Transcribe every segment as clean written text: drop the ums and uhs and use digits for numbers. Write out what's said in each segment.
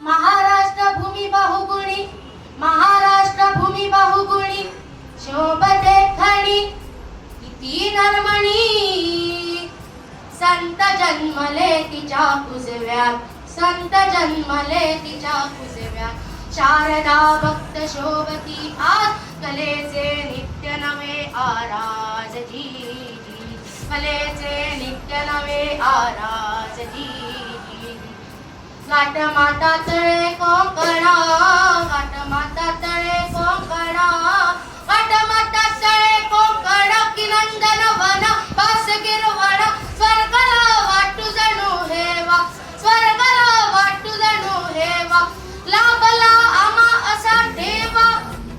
महाराष्ट्र भूमी बहुगुणी, महाराष्ट्र भूमी बहुगुणी, शोभते खणी किती नरमणी. संत जन्मले तिच्या कुजव्यात, संत जन्मले तिच्या कुजव्यात. शारदा भक्त शोभती आज, कलेचे नित्य नवे आराज जी जी. कलेचे नित्य नवे आराज जी जी. घाट माता तळे कोकणा, घाट माता तळे कोकणा, घाट माता तळे कोकणा. की नंदन वन पास गिरवण, स्वर्गला वाटू जणू हेवा, स्वर्गला वाटू जणू हेवा. लाभला आम्हा असा ठेवा.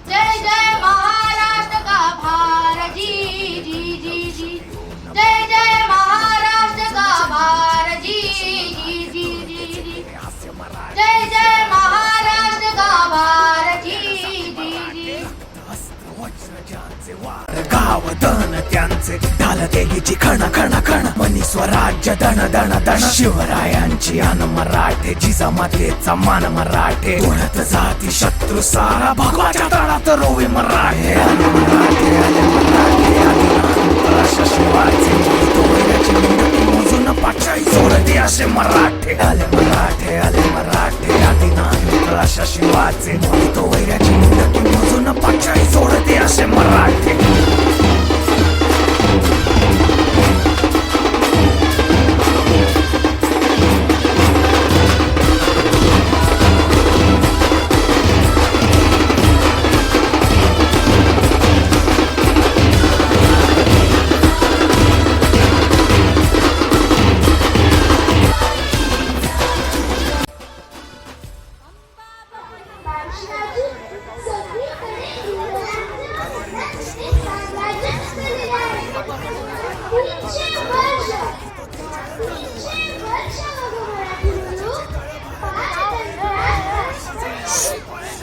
जय जय महाराष्ट्र का भार जी जी जी जी. जय जय महाराष्ट्र का भार जी जी जी जी जी. जय जय महाराष्ट्र का भार जी जी जी. गाव दन त्यांचे ढाल देवीची खण खण खण. मनी स्वराज्य दण दण दण. शिवरायांची अन मराठे, जिजामातेचा मान मराठे. उडत जाती शत्रू सारा, भगवाच्या तळात रोवे मराठे. आले मराठे, आले मराठे, आदिनाथ शिवाचे तोयराची मुंडकी मोजून पाचाई सोडते असे मराठे. आले मराठे, आले मराठे, आदिनाथ शिवाचे तोयराची मुंडकी मोजून पाचाई सोडते असे मराठे.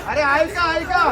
अरे ऐका ऐका.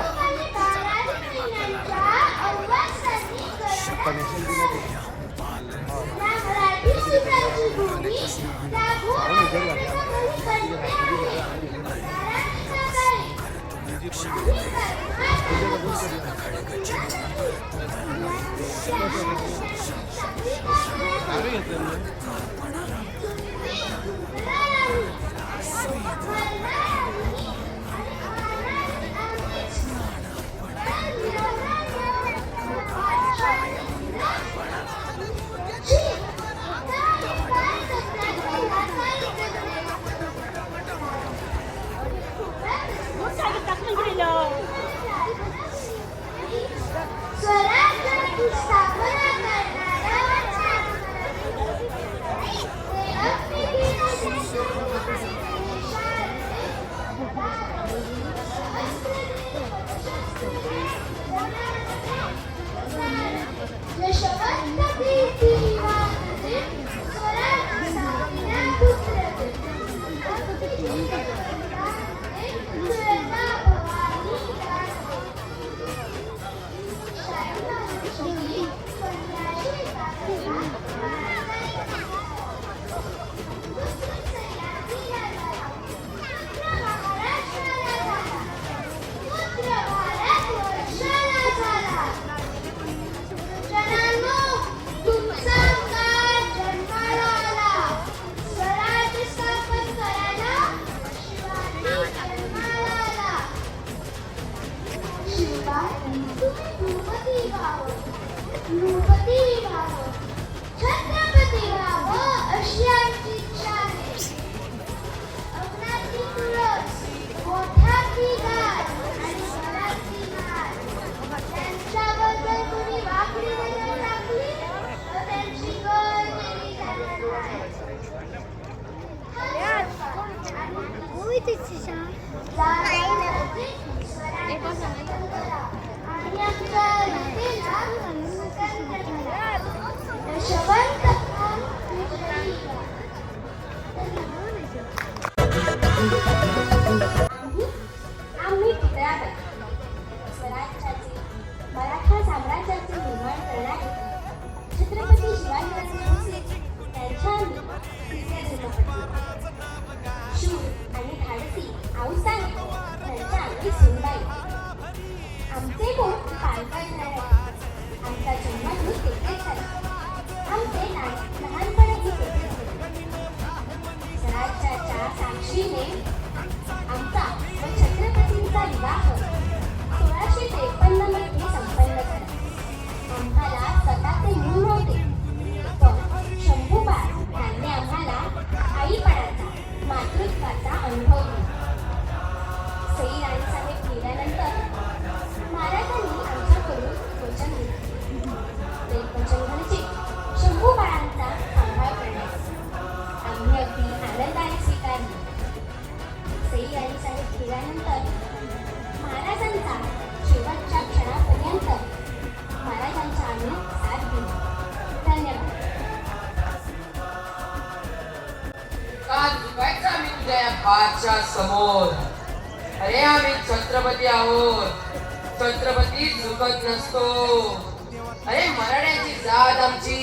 खुशीने आमचा व छत्रपतींचा विवाह 1653 मध्ये संपन्न झाला. आम्हाला स्वतःचे मूल नव्हते, पण शंभूबाळ यांनी आम्हाला आईपणाचा, मातृत्वाचा अनुभव दिला. सई राणीसाहेब गेल्यानंतर महाराजांनी आमच्याकडून वचन घेतले. ते वचन म्हणजे शंभूबाळांचा सांभाळ करण्यास. आम्ही अगदी आनंदाने स्वीकारले. सई राणीसाहेब गेल्यानंतर महाराजांचा शेवटच्या क्षणापर्यंत महाराजांचा आम्ही साथ दिला. धन्यवाद. का झुकायचं आम्ही तुझ्या या पाठच्या समोर? अरे आम्ही छत्रपती आहोत. छत्रपती झुकत नसतो. अरे मराठ्याची जात आमची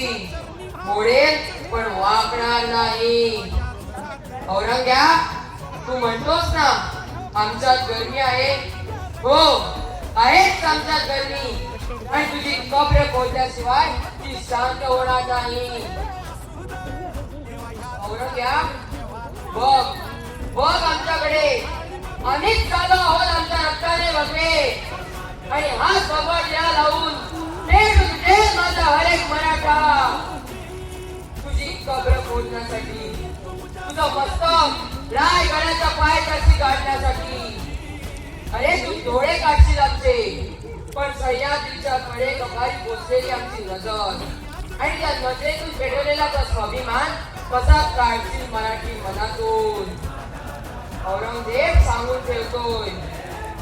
मोडेल पण वाकणार नाही. औरंग्या, तू म्हणतोस ना आमच्यात गरमी आहे. हो, आहेच आमच्यात गरमी. आणि तुझी कब्र खोदल्याशिवाय ती शांत होणार नाही. औरंग्या, बघ बघ आमच्याकडे. अनेक झालो आहोत आमच्या रक्ताने वगळे. आणि हा कबड या लावून तेच माझा हरेक मराठा. तुझी कब्र खोदण्यासाठी, तुझं मस्तक रायगडाच्या पायथ्याशी काढण्यासाठी. अरे तू डोळे काढशील आमचे, पण सह्याद्रीच्या कडे कपारी पोचलेली आमची नजर आणि त्या नजरेतून पेटवलेला तो स्वाभिमान कसा काढशील मराठी मनातून? औरंगजेब सांगून ठेवतोय,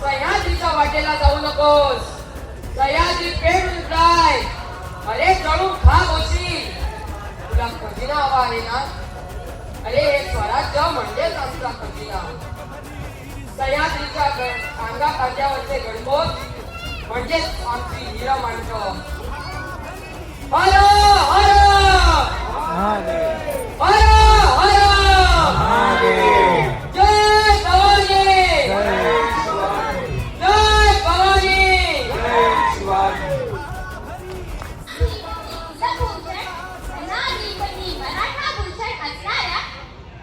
सह्याद्रीच्या वाटेला जाऊ नकोस. सह्याद्री पेटून जाय. अरे जळून खाक होशील. तुला खजिना हवा आहे ना? अरे हे स्वराज्य म्हणजेच आमचा खजिना. सह्याद्रीच्या अंगा खांद्यावरचे गणगोत म्हणजेच आमची हिरमांड. हर हर हर हर जय भवानी, जय भवानी.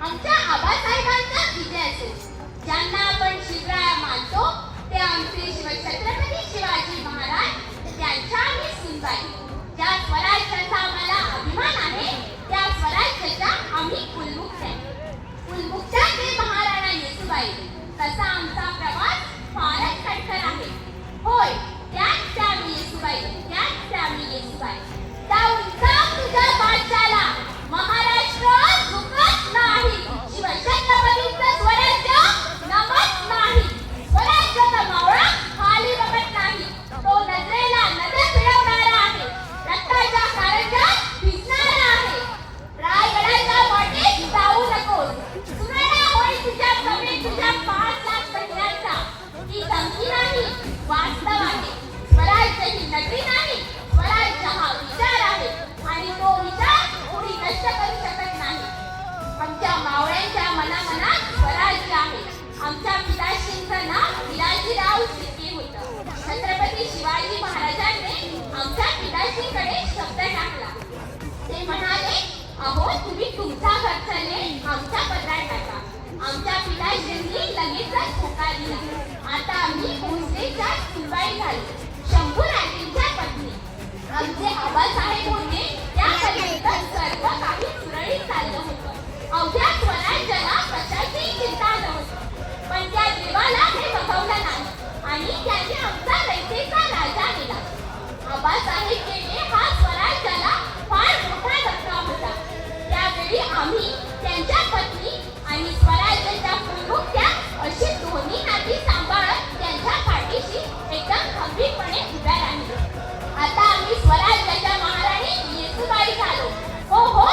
आमच्या आबासाहेबांचा विजय असो. ज्यांना आपण शिवराय मानतो ते आमचे छत्रपती शिवाजी महाराज, त्यांच्या आम्ही सुनबाई. ज्या स्वराज्याचा आम्हाला अभिमान आहे त्या स्वराज्याच्या आम्ही कुलमुक्त आहे. कुलमुक्त्या ते महाराणा येसूबाई. तसा आमचा प्रवास फारच खडखर आहे. होय, त्याच त्या आम्ही येसूबाई, त्याच त्या आम्ही येसूबाई. जाऊन तुझ्या पाठशाला. महाराष्ट्र झुकत नाही. शिवछत्रपतींचं स्वराज्य नमत नाही. स्वराज्याचा मावळा खाली बघत नाही. तो नजरेला नजर फिरवणारा आहे. रक्ताच्या कारंजात भिजणारा आहे. रायगडाच्या वाटेत जाऊ नकोस. सुनाडा होईल तुझ्या कमी तुझ्या 5 लाख सैन्याचा. ती धमकी नाही, वास्तव आहे. स्वराज्य ही नगरी नाही, स्वराज्य हा विचार आहे. आणि तो विचार कोणी नष्ट करू शकत नाही. आमच्या मावळ्यांच्या मनामनात स्वराज्य आहे. आमच्या पिताश्रींचं नाव विलाजीराव शिर्के होतं. छत्रपती शिवाजी महाराजांनी आमच्या पिताश्रीकडे शब्द टाकला. ते म्हणाले, अहो तुम्ही तुमचा खर्चले आमच्या पदरात टाका. आमच्या पिताश्रींनी लगेचच होकार दिला. आता आम्ही भोसलेच्या सुनबाई झालो, शंभूराजेंच्या पत्नी. आमचे आबासाहेब होते त्यापर्यंत सर्व काही सुरळीत चाललं होतं. अवघ्या स्वराज्याला कशाची चिंता नव्हती. पण त्या देवाला हे बघवलं नाही आणि त्याने आमचा रयतेचा राजा नेला. आबासाहेब गेले हा स्वराज्याला फार मोठा धक्का होता. त्यावेळी आम्ही, त्यांच्या पत्नी आणि स्वराज्याच्या कुलमुक्त्या अशी दोन्ही नाती सांभाळत त्यांच्या पाठीशी एकदम खंबीरपणे उभ्या राहिलो. आता आम्ही स्वराज्याच्या महाराणी येसूबाई झालो. हो हो,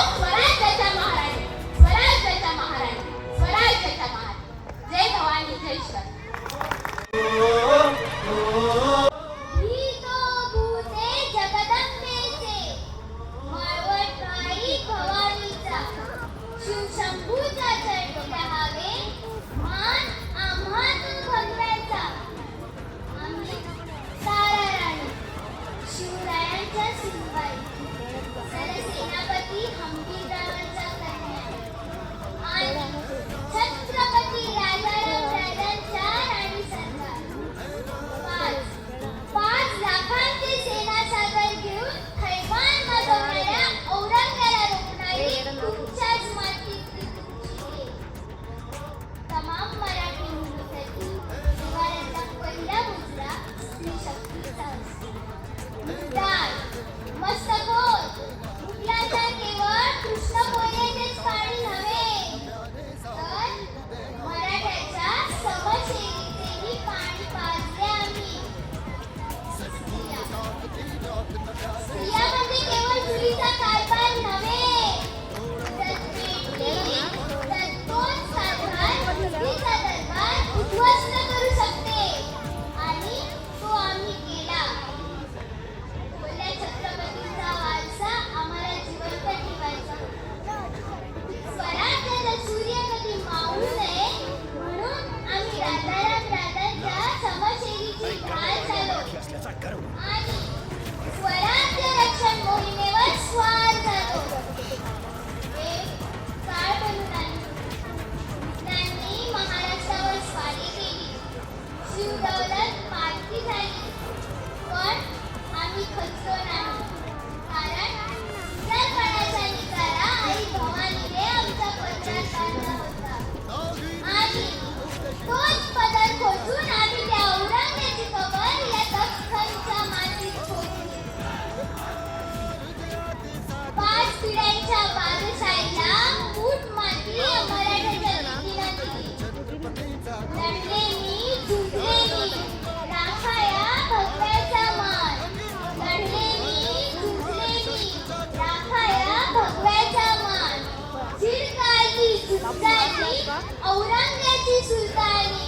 झुंजायची औरंग्याची सुलतानी,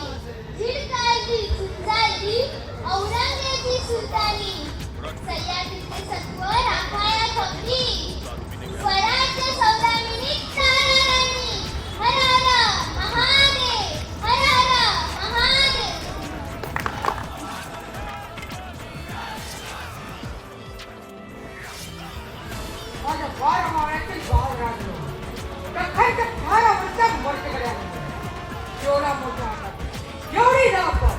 झिडकायची झुंजायची औरंग्याची सुलतानी, सह्याद्रीचे सत्व राखाया खपली, स्वराज्य सौदामिनी ताराराणी. हर हर महादेव, हर हर महादेव. माझ्या बारा मावळ्यातील भाव राहतो प्रखायच्या फारा वरच्या मोठेकडे एवढा मोठा हातात एवढी धावपळ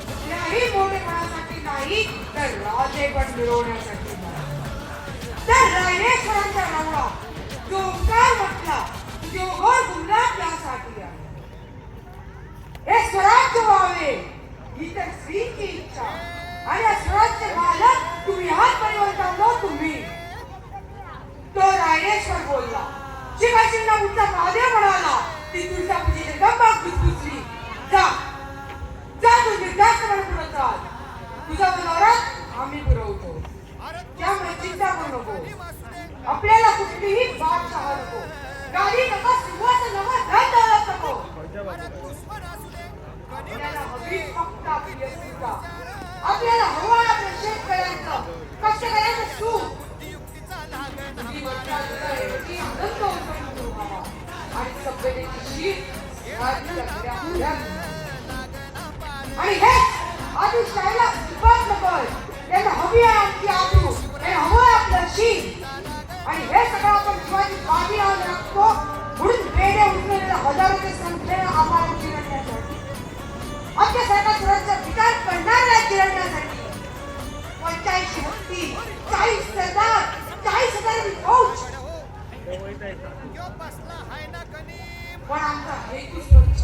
कुठल्याही मोठेपणासाठी नाही तर राजेपण मिळवण्यासाठी नाही. त्या रायरेश्वरांचा रावळा जो ओंकार म्हटला जो घोर गुंडा त्यासाठी आहे. हे स्वराज्य व्हावे ही तर स्त्रीची इच्छा आणि या स्वराज्य मालक तुम्ही हात परिवर्तन तुम्ही. तो रायरेश्वर बोलला, शिवाजींना उठता महादेव म्हणाला, ती तुझ्या पूजेने गंगा घुसघुसली. जा जा तू निर्धास्तपणे पुढे चाल, तुझा मनोरथ आम्ही पुरवतो. त्यामुळे चिंता करू नको, आपल्याला कुठलीही बादशाह नको, गाडी नको, सिंहासन नको, धन दौलत नको. आपल्याला हवी फक्त आपली अस्मिता, आपल्याला हवं आपल्या शेतकऱ्यांचं कष्टकऱ्यांचं सुख. आणि सभ्यतेची शीत आणि हे आदिशाहीला सुपात नकोय, त्यांना हवी आहे आमची आबरू, हे हवं आहे आपलं शीत. आणि हे सगळं आपण शिवाजी बाजी लावून लागतो म्हणून वेडे उचललेल्या हजारोच्या संख्येनं आम्हाला चिरडण्यासाठी, आमच्यासारखा सुरक्षा विचार करणाऱ्या चिरडण्यासाठी 85 हत्ती, 40 सरदार, 40,000 फौज. पण आमचा हेतू स्वच्छ,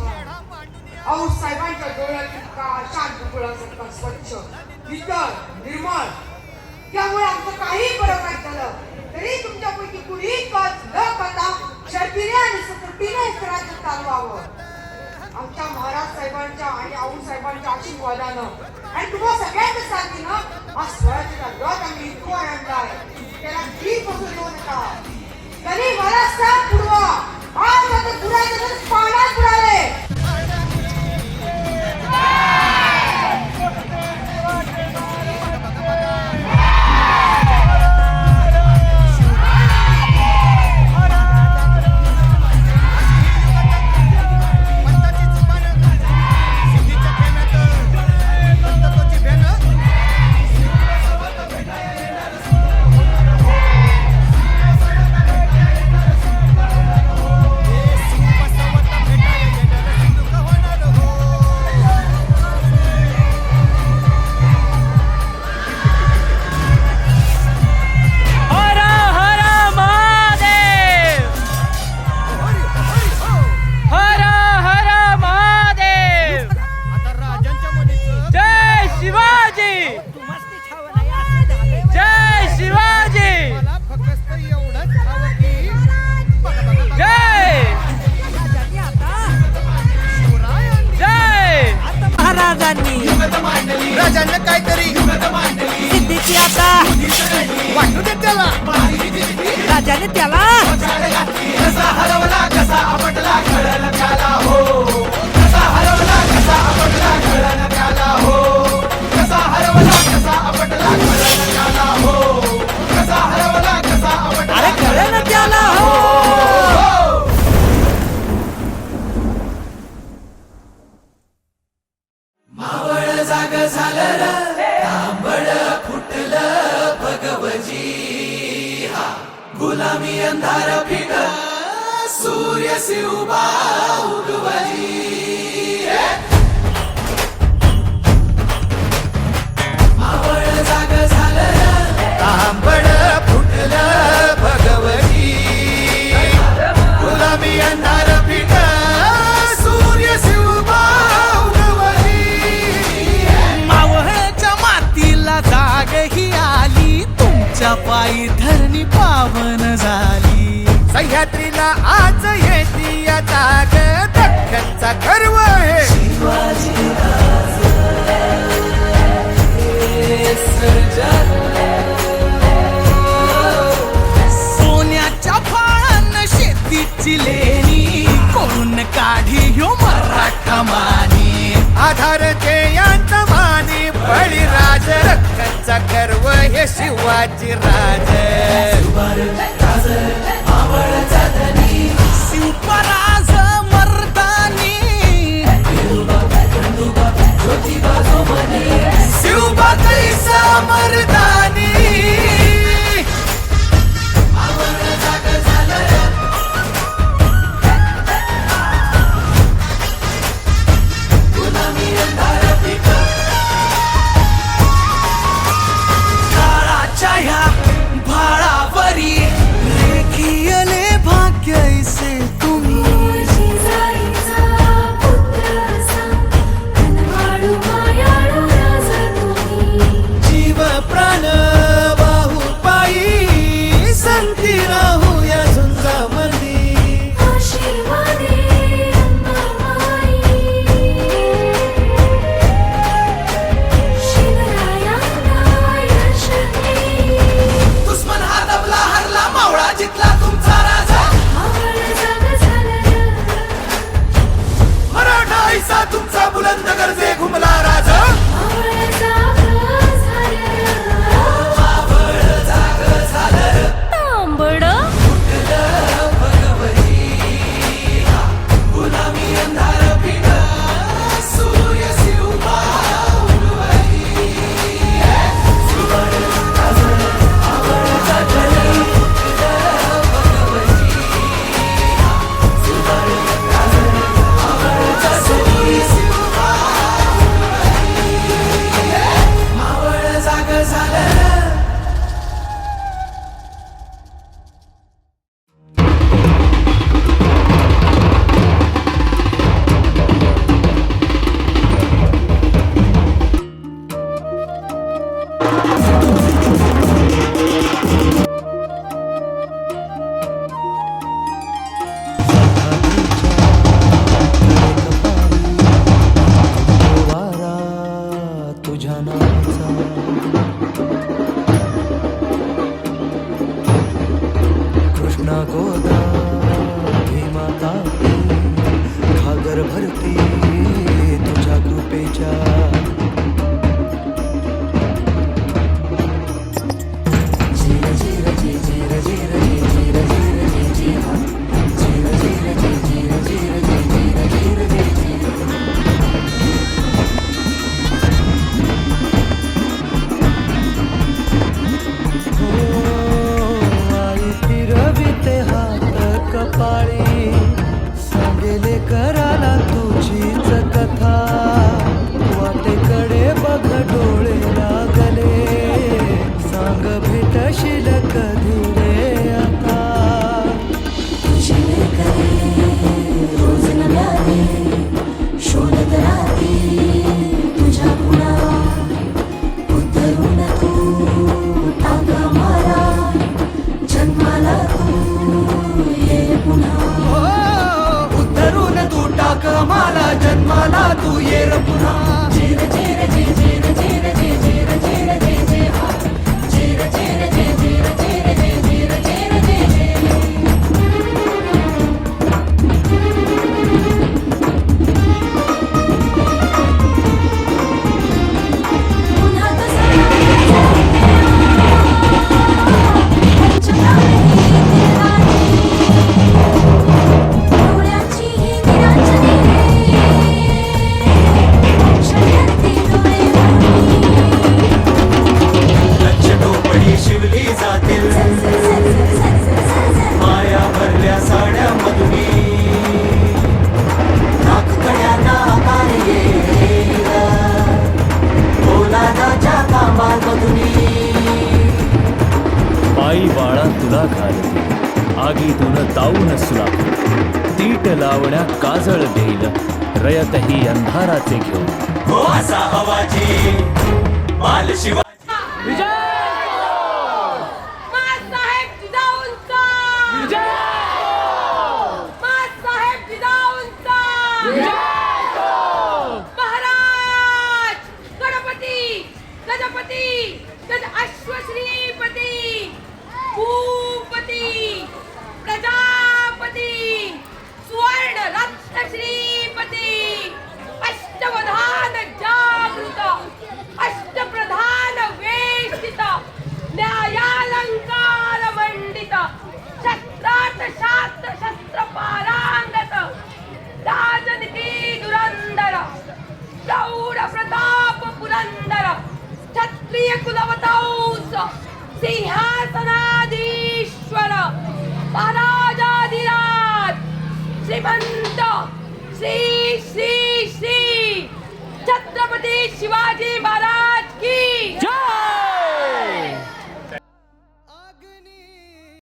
आऊसाहेबांच्या डोळ्यातील काळ शांत डोळ्यासारखा स्वच्छ, नितळ, निर्मळ. त्यामुळे आमचं काही बरं वाईट झालं तरी तुमच्यापैकी कुणीही कच न करता शर्तीने आणि सतर्तीने राज्य चालवावं. आमच्या महाराज साहेबांच्या आणि आऊसाहेबांच्या आशीर्वादानं आणि तुम्हा सगळ्यांच्या साथीनं हा स्वराज्याचा रथ आम्ही इतका आणलाय, त्याला ठीक बसू देऊ नका. तरी महाराष्ट्र पुढवा आज आता पुरायचं पाण्यात बुडाले. राजांना काहीतरी सिद्धीची आता वाटू दे त्याला. राजाने त्याला कसा हरवला कसा आपटला कळलं त्याला हो, कसा हरवला कसा आपटला कळलं त्याला हो, कसा हरवला कसा आपटला कळलं त्याला हो, कसा हरवला कसा आपटला अरे कळलं त्याला हो. जाग झालं र तांबड फुटलं भगवजी, हा गुलामी अंधार फिट सूर्य उभा उगवजी. मावळ जाग झालं र तांबड फुटलं भगवजी, गुलामी अंधार फिट सूर्य उभा जाग ही आली तुमच्या पायी धरणी पावन झाली. सह्याद्रीला आज येते या जाग दख्खनचा गर्व आहे शिवाजी सोन्याच्या फाळानं शेतीची लेणी कोण काढी ह्यो मराठा मानी आधार ते यांचा मानी बळीराज रक्ताचा गर्व हे शिवाजी राज शिवपराज मर्दानी शिवबा कैसा मर्दानी काळाच्या ह्या भाळावरी लेखियले भाग्यैसे तुम्ही जीव प्राण वाहू पायी संती राहू या झुंजामध्ये दुश्मन हा दबला हरला मावळा जितला तुमचा राजा मराठा ऐसा तुमचा बुलंद गरजे घुमला राजा गुलामी अंधार पिढ सूर्य शिवबा मावळ जाग झालं वारा तुझ्या नावाचा कृष्णा गोदा भीमा तापी घागर भरती तुझ्या कृपेच्या आई फिरविते हात कपाळी सांगेले कराला तुझीच कथा वाटेकडे बघ डोळे लागले सांग भेटशील कधी रे आता शोधत राहते तुझ्या गुणा उतरून तू टाक मारा जन्माला तू ये पुन्हा उतरून तू टाक मला जन्माला तू ये र पुन्हा चिर चिर चिर चिर चिर चिर चिर चिर चिर चिर हा चिर चिर चिर चिर चिर चिर चिर चिर पुन्हा डोळ्याची ही निरांजनी शर्यती डोळे लक्ष डोपडी शिवली जातील माया भरल्या साड्यामधुनी नाक कड्यांना आकार येईल पोलादाच्या कामांमधुनी आई बाळा तुला घालते आगीतून तावून सुलाखते तीट लावण्या काजळ देईल रयतही अंधाराचे घेऊन हो असा हवाजी बाल शिवा माँसाहेब जिजाऊंचा माँसाहेब जिजाऊंचा महाराज गणपती गजपती गज अश्वश्रीपती भूपती प्रजापती सुवर्ण श्रीमंत श्री श्री श्री छत्रपती शिवाजी महाराज की जय